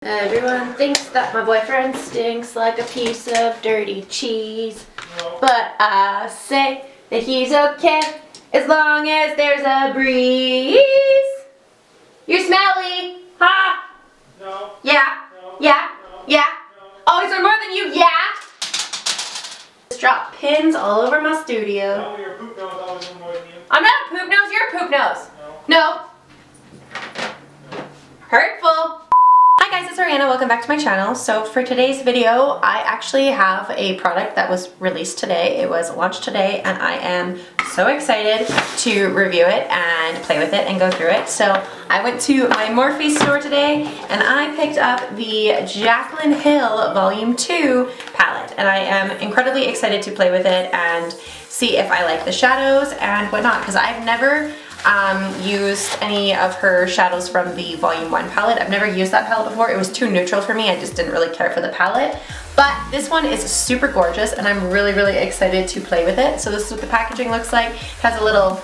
Everyone thinks that my boyfriend stinks like a piece of dirty cheese. But I say that he's okay as long as there's a breeze. You're smelly. Ha! No. Yeah? No. Yeah? No. Yeah? No. Oh, is there more than you? Yeah? Just drop pins all over my studio. No, your poop nose always more than you. I'm not a poop nose, you're a poop nose. No. No. Hurtful. Hi guys, it's Ariana. Welcome back to my channel. So for today's video, I actually have a product that was released today. It was launched today and I am so excited to review it and play with it and go through it. So I went to my Morphe store today and I picked up the Jaclyn Hill Volume 2 palette, and I am incredibly excited to play with it and see if I like the shadows and whatnot, because I've never used any of her shadows from the Volume 1 palette. I've never used that palette before. It was too neutral for me. I just didn't really care for the palette. But this one is super gorgeous and I'm really, really excited to play with it. So this is what the packaging looks like. It has a little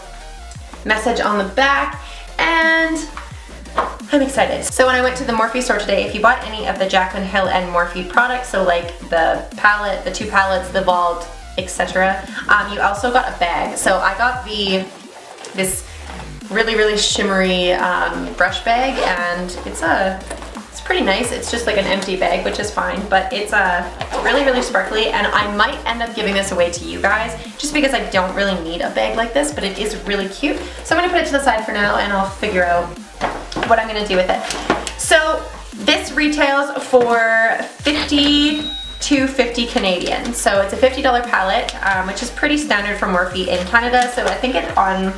message on the back and I'm excited. So when I went to the Morphe store today, if you bought any of the Jaclyn Hill and Morphe products, so like the palette, the two palettes, the vault, etc., you also got a bag. So I got this really shimmery brush bag, and it's pretty nice. It's just like an empty bag, which is fine, but it's really sparkly, and I might end up giving this away to you guys just because I don't really need a bag like this, but it is really cute. So I'm gonna put it to the side for now and I'll figure out what I'm gonna do with it. So this retails for $50 Canadian. So it's a $50 palette, which is pretty standard for Morphe in Canada. So I think it's on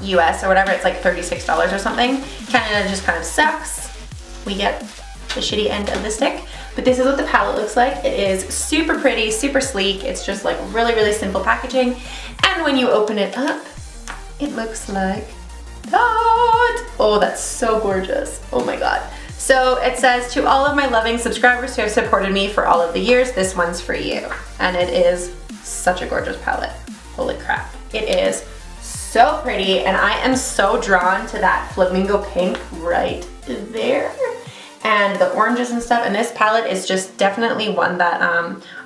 US or whatever, it's like $36 or something. Canada just kind of sucks. We get the shitty end of the stick. But this is what the palette looks like. It is super pretty, super sleek. It's just like really simple packaging. And when you open it up, it looks like that. Oh, that's so gorgeous. Oh my God. So it says, to all of my loving subscribers who have supported me for all of the years, this one's for you. And it is such a gorgeous palette. Holy crap. It is so pretty, and I am so drawn to that flamingo pink right there and the oranges and stuff, and this palette is just definitely one that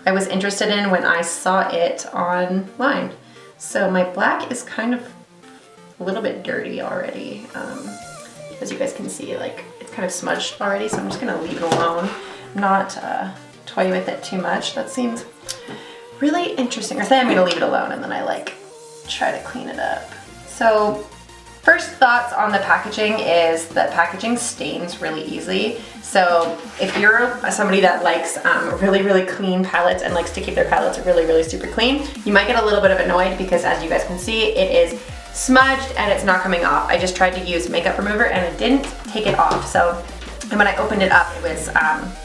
I was interested in when I saw it online. So my black is kind of a little bit dirty already, as you guys can see, like it's kind of smudged already, so I'm just gonna leave it alone, not toy with it too much. That seems really interesting. Or say I'm gonna leave it alone and then I like try to clean it up. So first thoughts on the packaging is that packaging stains really easily. So if you're somebody that likes really clean palettes and likes to keep their palettes really super clean, you might get a little bit of annoyed because, as you guys can see, it is smudged and it's not coming off. I just tried to use makeup remover and it didn't take it off. So, and when I opened it up, it was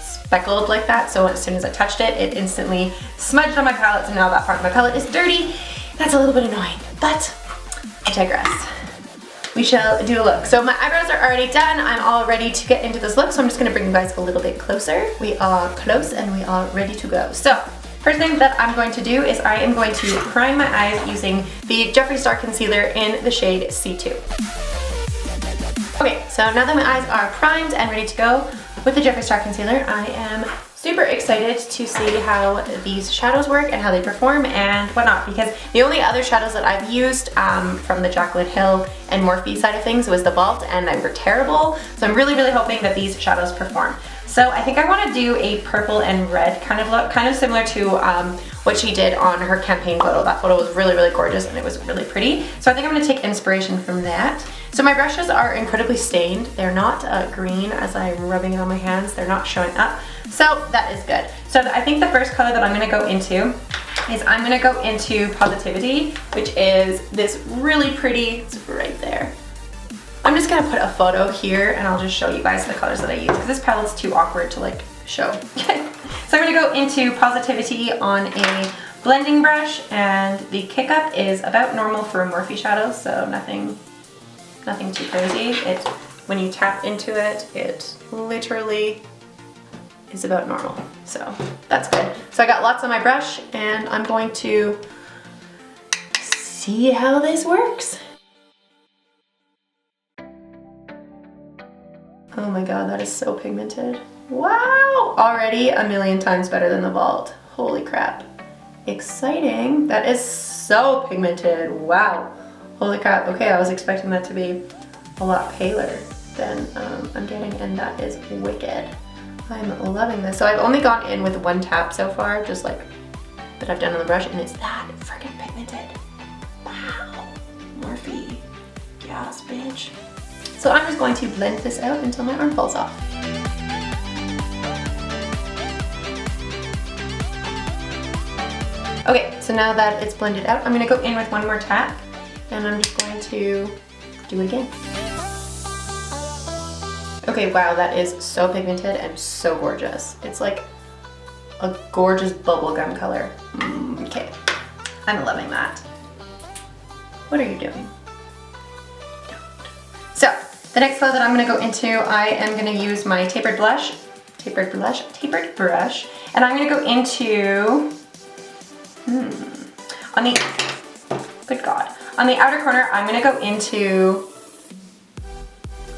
speckled like that. So as soon as I touched it, it instantly smudged on my palette. So now that part of my palette is dirty. That's a little bit annoying, but I digress. We shall do a look. So my eyebrows are already done. I'm all ready to get into this look, so I'm just gonna bring you guys a little bit closer. We are close and we are ready to go. So first thing that I'm going to do is I am going to prime my eyes using the Jeffree Star Concealer in the shade C2. Okay, so now that my eyes are primed and ready to go with the Jeffree Star Concealer, I am super excited to see how these shadows work and how they perform and whatnot, because the only other shadows that I've used from the Jaclyn Hill and Morphe side of things was the Vault, and they were terrible. So I'm really hoping that these shadows perform. So I think I want to do a purple and red kind of look, kind of similar to what she did on her campaign photo. That photo was really gorgeous and it was really pretty. So I think I'm going to take inspiration from that. So my brushes are incredibly stained. They're not green as I'm rubbing it on my hands. They're not showing up. So that is good. So I think the first color that I'm going to go into is I'm going to go into Positivity, which is this really pretty, it's right there. I'm just gonna put a photo here and I'll just show you guys the colors that I use because this palette's too awkward to like show. Okay, so I'm gonna go into Positivity on a blending brush, and the kick up is about normal for Morphe shadows, so nothing too crazy. When you tap into it, it literally is about normal, so that's good. So I got lots on my brush and I'm going to see how this works. Oh my god, that is so pigmented. Wow! Already a million times better than the Vault. Holy crap. Exciting. That is so pigmented. Wow. Holy crap. Okay, I was expecting that to be a lot paler than I'm getting, and that is wicked. I'm loving this. So I've only gone in with one tap so far, just like that I've done on the brush, and it's that freaking pigmented. Wow. Morphe. Yes, bitch. So I'm just going to blend this out until my arm falls off. Okay, so now that it's blended out, I'm gonna go in with one more tap, and I'm just going to do it again. Okay, wow, that is so pigmented and so gorgeous. It's like a gorgeous bubblegum color. Okay, I'm loving that. What are you doing? Don't. So, the next color that I'm gonna go into, I am gonna use my tapered brush, and I'm gonna go into, on the, good God. On the outer corner, I'm gonna go into,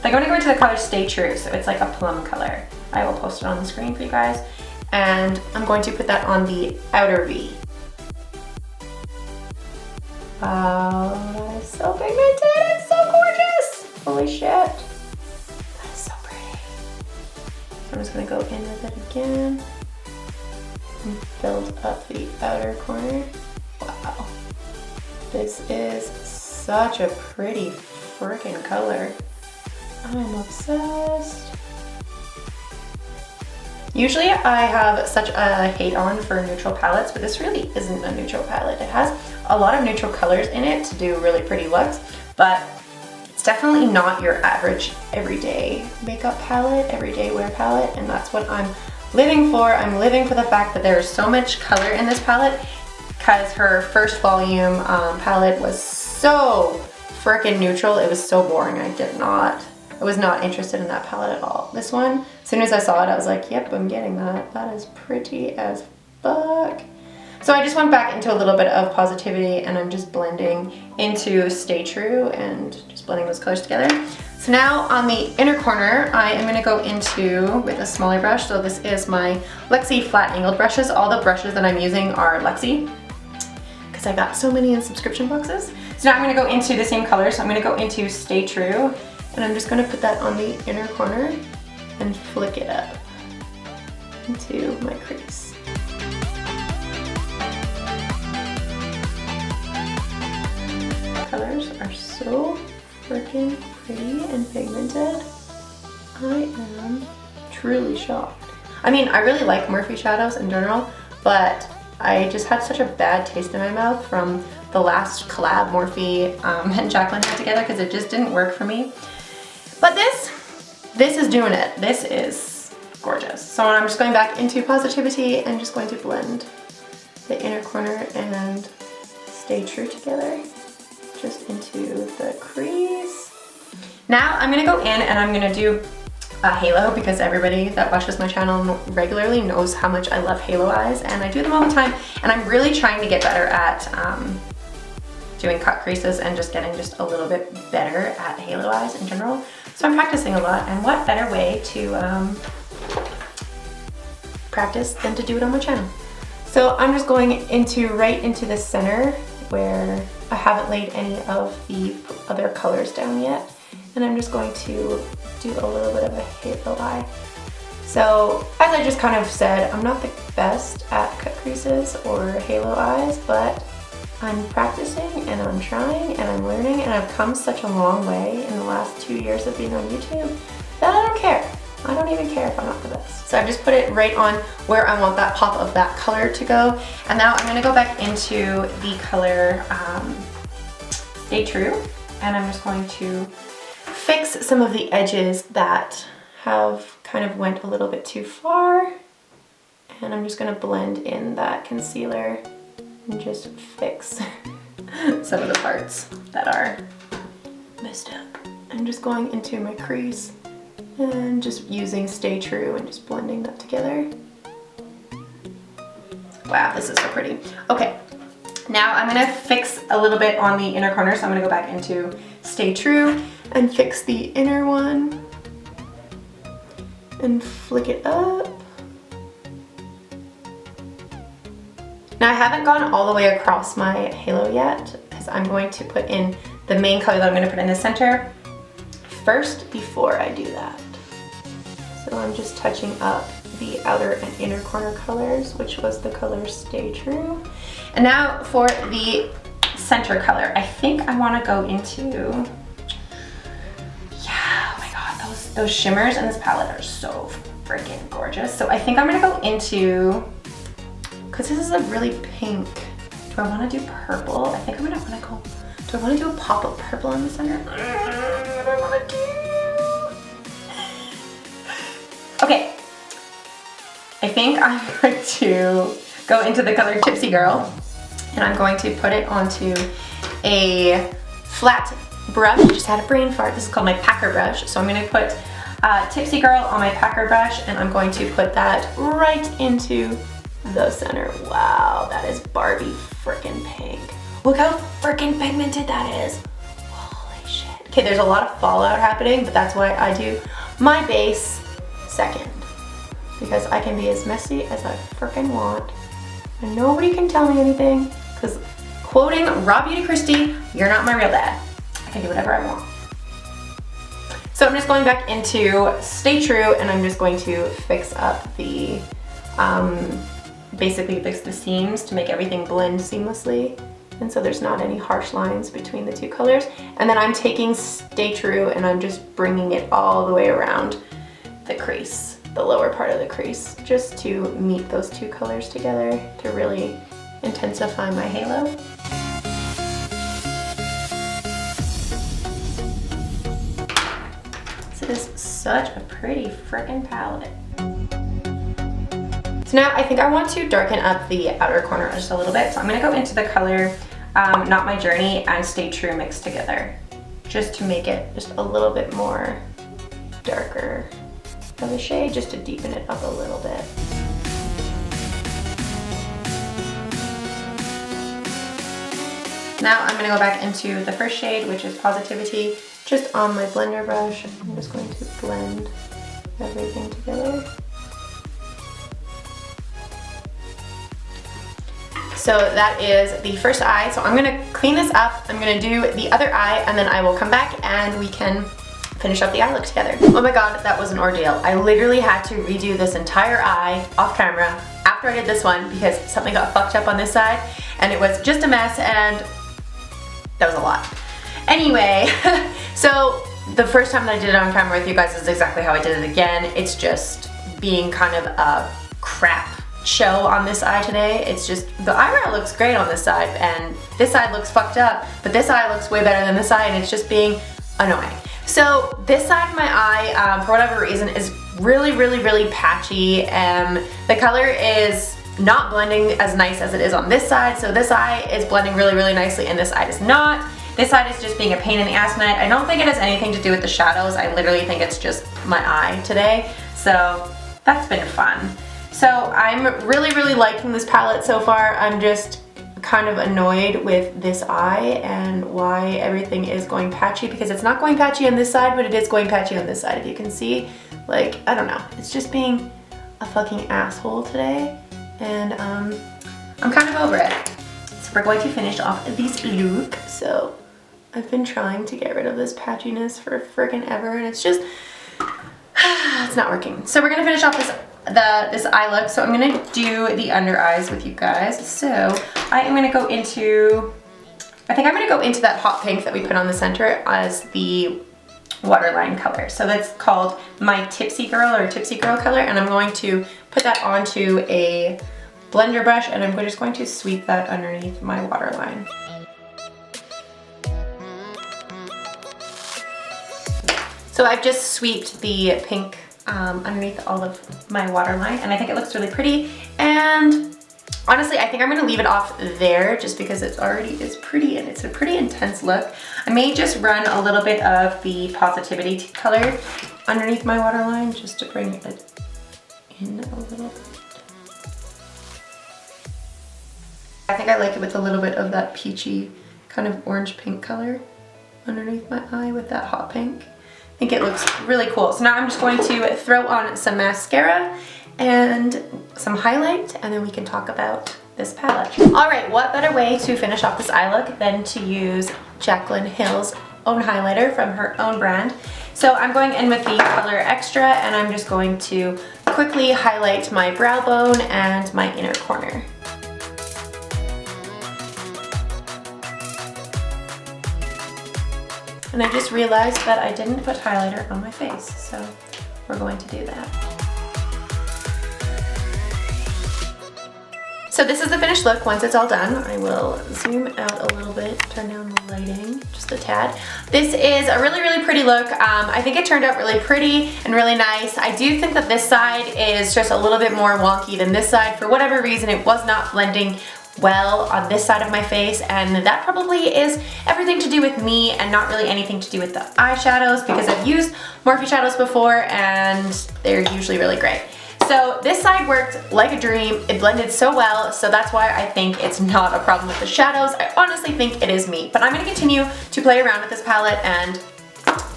I'm gonna go into the color Stay True, so it's like a plum color. I will post it on the screen for you guys. And I'm going to put that on the outer V. Wow, that is so pigmented, it's so gorgeous! Holy shit. That is so pretty. So I'm just gonna go in with it again and build up the outer corner. Wow. This is such a pretty freaking color. I'm obsessed. Usually I have such a hate on for neutral palettes, but this really isn't a neutral palette. It has a lot of neutral colors in it to do really pretty looks, but it's definitely not your average everyday makeup palette, everyday wear palette, and that's what I'm living for. I'm living for the fact that there's so much color in this palette, because her first volume palette was so freaking neutral. It was so boring. I was not interested in that palette at all. This one, as soon as I saw it, I was like, yep, I'm getting that. That is pretty as fuck. So I just went back into a little bit of positivity, and I'm just blending into Stay True and just blending those colors together. So now on the inner corner, I am gonna go into with a smaller brush. So this is my Luxie flat angled brushes. All the brushes that I'm using are Luxie, because I got so many in subscription boxes. So now I'm gonna go into the same color. So I'm gonna go into Stay True, and I'm just gonna put that on the inner corner and flick it up into my crease. Colors are so freaking pretty and pigmented. I am truly shocked. I mean, I really like Morphe shadows in general, but I just had such a bad taste in my mouth from the last collab Morphe and Jaclyn had together, because it just didn't work for me. But this is doing it. This is gorgeous. So I'm just going back into positivity and just going to blend the inner corner and Stay True together, just into the crease. Now I'm gonna go in and I'm gonna do a halo, because everybody that watches my channel regularly knows how much I love halo eyes, and I do them all the time, and I'm really trying to get better at doing cut creases and just getting just a little bit better at halo eyes in general. So I'm practicing a lot, and what better way to practice than to do it on my channel. So I'm just going right into the center where I haven't laid any of the other colors down yet, and I'm just going to do a little bit of a halo eye. So as I just kind of said, I'm not the best at cut creases or halo eyes, but I'm practicing and I'm trying and I'm learning, and I've come such a long way in the last 2 years of being on YouTube that I don't care. I don't even care if I'm not the best. So I've just put it right on where I want that pop of that color to go. And now I'm gonna go back into the color Stay True, and I'm just going to fix some of the edges that have kind of went a little bit too far. And I'm just gonna blend in that concealer and just fix some of the parts that are messed up. I'm just going into my crease and just using Stay True and just blending that together. Wow, this is so pretty. Okay, now I'm gonna fix a little bit on the inner corner, so I'm gonna go back into Stay True and fix the inner one. and flick it up. Now I haven't gone all the way across my halo yet because I'm going to put in the main color that I'm going to put in the center first before I do that. So I'm just touching up the outer and inner corner colors, which was the color Stay True. And now for the center color, I think I want to go into, yeah, oh my god, those shimmers in this palette are so freaking gorgeous. So I think I'm going to go into, because this is a really pink, do I want to do purple? I think I'm going to want to go, do I want to do a pop of purple in the center? What do I want to do? Okay, I think I'm going to go into the color Tipsy Girl, and I'm going to put it onto a flat brush. I just had a brain fart. This is called my packer brush. So I'm going to put Tipsy Girl on my packer brush, and I'm going to put that right into the center. Wow, that is Barbie frickin' pink. Look how frickin' pigmented that is. Holy shit. Okay, there's a lot of fallout happening, but that's why I do my base second, because I can be as messy as I frickin' want and nobody can tell me anything, because quoting Raw Beauty Christie, you're not my real dad. I can do whatever I want. So I'm just going back into Stay True, and I'm just going to fix up the, basically fix the seams to make everything blend seamlessly, and so there's not any harsh lines between the two colors. And then I'm taking Stay True and I'm just bringing it all the way around the crease, the lower part of the crease, just to meet those two colors together to really intensify my halo. This is such a pretty frickin' palette. So now I think I want to darken up the outer corner just a little bit. So I'm gonna go into the color Not My Journey and Stay True mixed together, just to make it just a little bit more darker of a shade, just to deepen it up a little bit. Now I'm gonna go back into the first shade, which is Positivity, just on my blender brush. I'm just going to blend everything together. So that is the first eye. So I'm gonna clean this up. I'm gonna do the other eye, and then I will come back and we can finish up the eye look together. Oh my god, that was an ordeal. I literally had to redo this entire eye off camera after I did this one because something got fucked up on this side and it was just a mess, and that was a lot. Anyway, so the first time that I did it on camera with you guys is exactly how I did it again. It's just being kind of a crap show on this eye today. It's just, the eyebrow looks great on this side and this side looks fucked up, but this eye looks way better than this eye, and it's just being annoying. So this side of my eye, for whatever reason, is really patchy. The color is not blending as nice as it is on this side. So this eye is blending really nicely and this side is not. This side is just being a pain in the ass tonight. I don't think it has anything to do with the shadows. I literally think it's just my eye today. So that's been fun. So I'm really liking this palette so far. I'm just kind of annoyed with this eye and why everything is going patchy, because it's not going patchy on this side, but it is going patchy on this side. If you can see, like, I don't know. It's just being a fucking asshole today. And I'm kind of over it. So we're going to finish off this look. So I've been trying to get rid of this patchiness for friggin' ever, and it's just, it's not working. So we're gonna finish off this eye look. So I'm gonna do the under eyes with you guys. So I am gonna go into, I think I'm gonna go into that hot pink that we put on the center as the waterline color. So that's called my Tipsy Girl or Tipsy Girl color, and I'm going to put that onto a blender brush, and I'm just going to sweep that underneath my waterline. So I've just sweeped the pink underneath all of my waterline, and I think it looks really pretty. And honestly, I think I'm gonna leave it off there just because it's already is pretty, and it's a pretty intense look. I may just run a little bit of the Positivity color underneath my waterline just to bring it in a little bit. I think I like it with a little bit of that peachy kind of orange pink color underneath my eye with that hot pink. think it looks really cool. So now I'm just going to throw on some mascara and some highlight, and then we can talk about this palette. All right, what better way to finish off this eye look than to use Jaclyn Hill's own highlighter from her own brand. So I'm going in with the color Extra, and I'm just going to quickly highlight my brow bone and my inner corner. And I just realized that I didn't put highlighter on my face, so we're going to do that. So this is the finished look once it's all done. I will zoom out a little bit, turn down the lighting just a tad. This is a really, really pretty look. I think it turned out really pretty and really nice. I do think that this side is just a little bit more wonky than this side. For whatever reason, it was not blending well on this side of my face, and that probably is everything to do with me and not really anything to do with the eyeshadows, because I've used Morphe shadows before and they're usually really great. So this side worked like a dream. It blended so well, so that's why I think it's not a problem with the shadows. I honestly think it is me, but I'm going to continue to play around with this palette and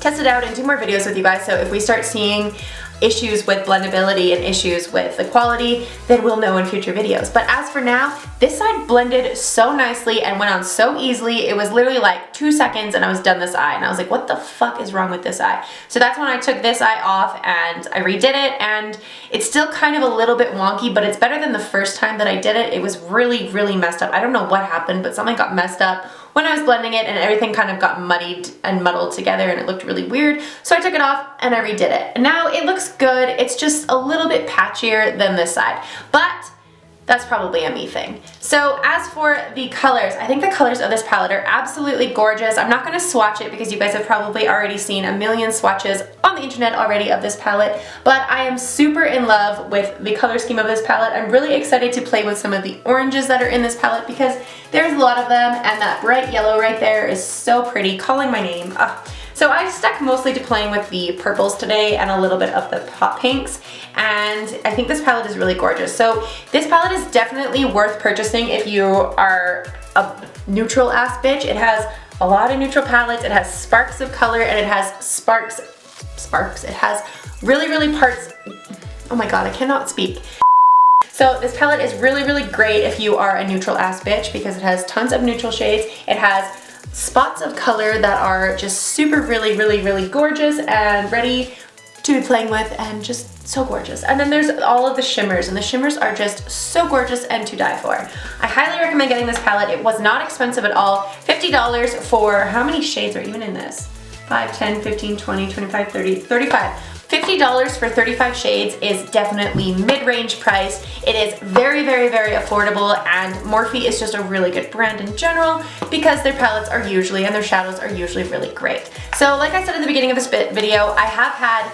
test it out and do more videos with you guys. So if we start seeing issues with blendability and issues with the quality, then we'll know in future videos. But as for now, this side blended so nicely and went on so easily. It was literally like 2 seconds and I was done this eye, and I was like, what the fuck is wrong with this eye? So that's when I took this eye off and I redid it, and it's still kind of a little bit wonky, but it's better than the first time that I did it. It was really, really messed up. I don't know what happened, but something got messed up when I was blending it, and everything kind of got muddied and muddled together and it looked really weird. So I took it off and I redid it. And now it looks good. It's just a little bit patchier than this side, but that's probably a me thing. So as for the colors, I think the colors of this palette are absolutely gorgeous. I'm not going to swatch it because you guys have probably already seen a million swatches on the internet already of this palette, but I am super in love with the color scheme of this palette. I'm really excited to play with some of the oranges that are in this palette because there's a lot of them, and that bright yellow right there is so pretty, calling my name. So I stuck mostly to playing with the purples today and a little bit of the hot pinks, and I think this palette is really gorgeous. So this palette is definitely worth purchasing if you are a neutral ass bitch. It has a lot of neutral palettes, it has sparks of color, and it has sparks. It has really, really parts. Oh my god, I cannot speak. So this palette is really, really great if you are a neutral ass bitch because it has tons of neutral shades. It has spots of color that are just super, really, really, really gorgeous and ready to be playing with, and just so gorgeous. And then there's all of the shimmers, and the shimmers are just so gorgeous and to die for. I highly recommend getting this palette. It was not expensive at all. $50 for how many shades are even in this? 5, 10, 15, 20, 25, 30, 35. $50 for 35 shades is definitely mid-range price. It is very, very, very affordable, and Morphe is just a really good brand in general because their palettes are usually, and their shadows are usually really great. So like I said at the beginning of this video, I have had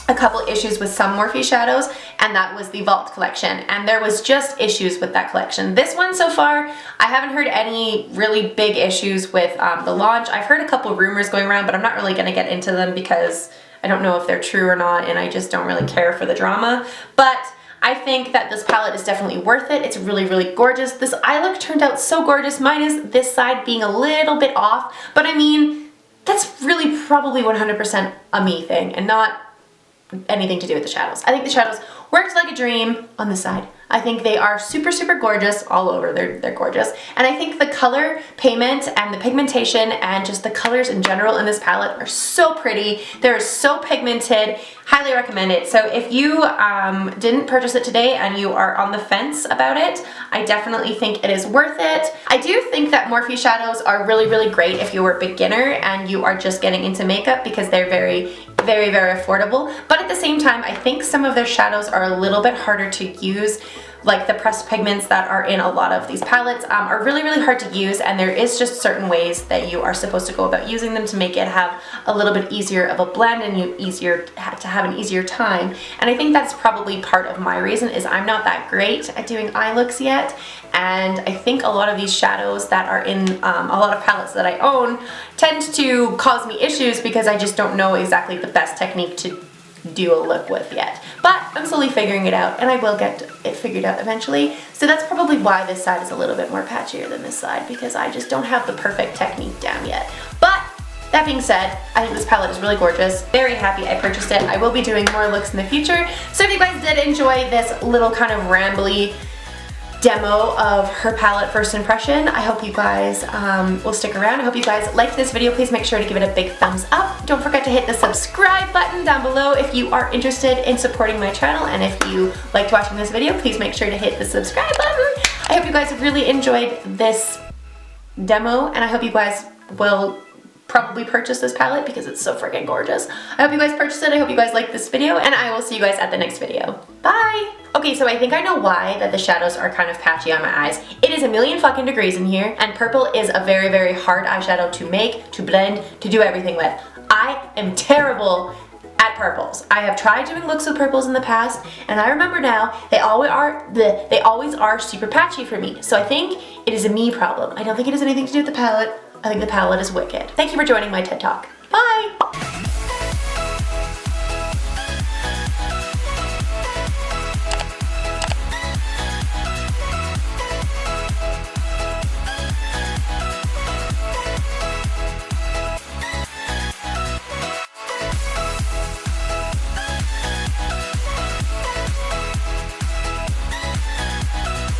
a couple issues with some Morphe shadows, and that was the Vault collection, and there was just issues with that collection. This one so far, I haven't heard any really big issues with the launch. I've heard a couple rumors going around, but I'm not really gonna get into them because I don't know if they're true or not, and I just don't really care for the drama. But I think that this palette is definitely worth it. It's really, really gorgeous. This eye look turned out so gorgeous, minus this side being a little bit off, but I mean, that's really probably 100% a me thing and not anything to do with the shadows. I think the shadows worked like a dream on this side. I think they are super, super gorgeous all over. They're gorgeous. And I think the color payment and the pigmentation and just the colors in general in this palette are so pretty. They're so pigmented. Highly recommend it. So if you didn't purchase it today and you are on the fence about it, I definitely think it is worth it. I do think that Morphe shadows are really, really great if you are a beginner and you are just getting into makeup because they're very, very, very affordable. But at the same time, I think some of their shadows are a little bit harder to use. Like the pressed pigments that are in a lot of these palettes are really, really hard to use, and there is just certain ways that you are supposed to go about using them to make it have a little bit easier of a blend and to have an easier time. And I think that's probably part of my reason is I'm not that great at doing eye looks yet, and I think a lot of these shadows that are in a lot of palettes that I own tend to cause me issues because I just don't know exactly the best technique to do a look with yet. But I'm slowly figuring it out, and I will get it figured out eventually. So that's probably why this side is a little bit more patchier than this side, because I just don't have the perfect technique down yet. But That being said, I think this palette is really gorgeous. Very happy I purchased it. I will be doing more looks in the future. So if you guys did enjoy this little kind of rambly demo of her palette first impression, I hope you guys will stick around. I hope you guys liked this video. Please make sure to give it a big thumbs up. Don't forget to hit the subscribe button down below if you are interested in supporting my channel, and if you liked watching this video, please make sure to hit the subscribe button. I hope you guys have really enjoyed this demo, and I hope you guys will probably purchase this palette because it's so freaking gorgeous. I hope you guys purchase it. I hope you guys like this video, and I will see you guys at the next video. Bye! Okay, so I think I know why that the shadows are kind of patchy on my eyes. It is a million fucking degrees in here, and purple is a very, very hard eyeshadow to make, to blend, to do everything with. I am terrible at purples. I have tried doing looks with purples in the past, and I remember now they always are super patchy for me. So I think it is a me problem. I don't think it has anything to do with the palette. I think the palette is wicked. Thank you for joining my TED Talk.